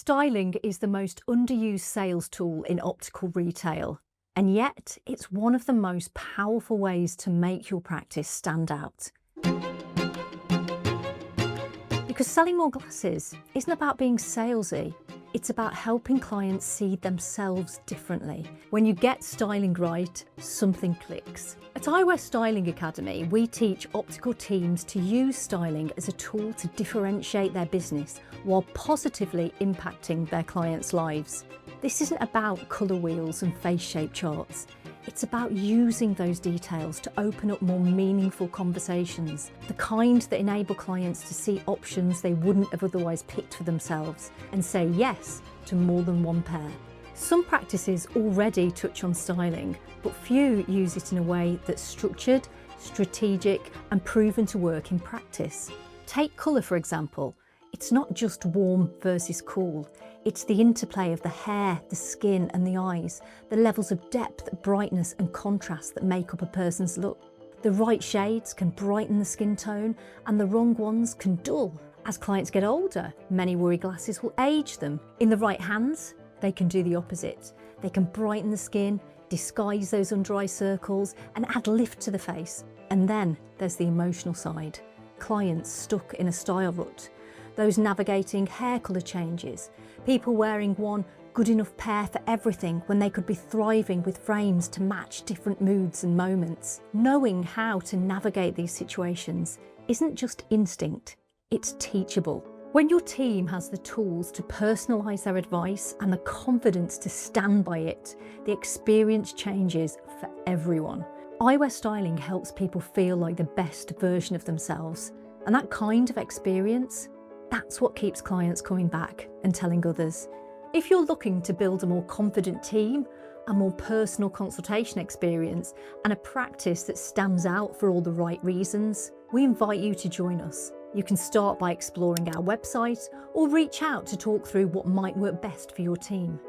Styling is the most underused sales tool in optical retail, and yet it's one of the most powerful ways to make your practice stand out. Because selling more glasses isn't about being salesy, it's about helping clients see themselves differently. When you get styling right, something clicks. At Eyewear Styling Academy, we teach optical teams to use styling as a tool to differentiate their business while positively impacting their clients' lives. This isn't about colour wheels and face shape charts. It's about using those details to open up more meaningful conversations, the kind that enable clients to see options they wouldn't have otherwise picked for themselves and say yes to more than one pair. Some practices already touch on styling, but few use it in a way that's structured, strategic, and proven to work in practice. Take colour, for example. It's not just warm versus cool. It's the interplay of the hair, the skin, and the eyes, the levels of depth, brightness, and contrast that make up a person's look. The right shades can brighten the skin tone, and the wrong ones can dull. As clients get older, many worry glasses will age them. In the right hands, they can do the opposite. They can brighten the skin, disguise those under-eye circles, and add lift to the face. And then there's the emotional side. Clients stuck in a style rut. Those navigating hair colour changes, people wearing one good enough pair for everything when they could be thriving with frames to match different moods and moments. Knowing how to navigate these situations isn't just instinct, it's teachable. When your team has the tools to personalise their advice and the confidence to stand by it, the experience changes for everyone. Eyewear styling helps people feel like the best version of themselves, and that kind of experience, that's what keeps clients coming back and telling others. If you're looking to build a more confident team, a more personal consultation experience, and a practice that stands out for all the right reasons, we invite you to join us. You can start by exploring our website or reach out to talk through what might work best for your team.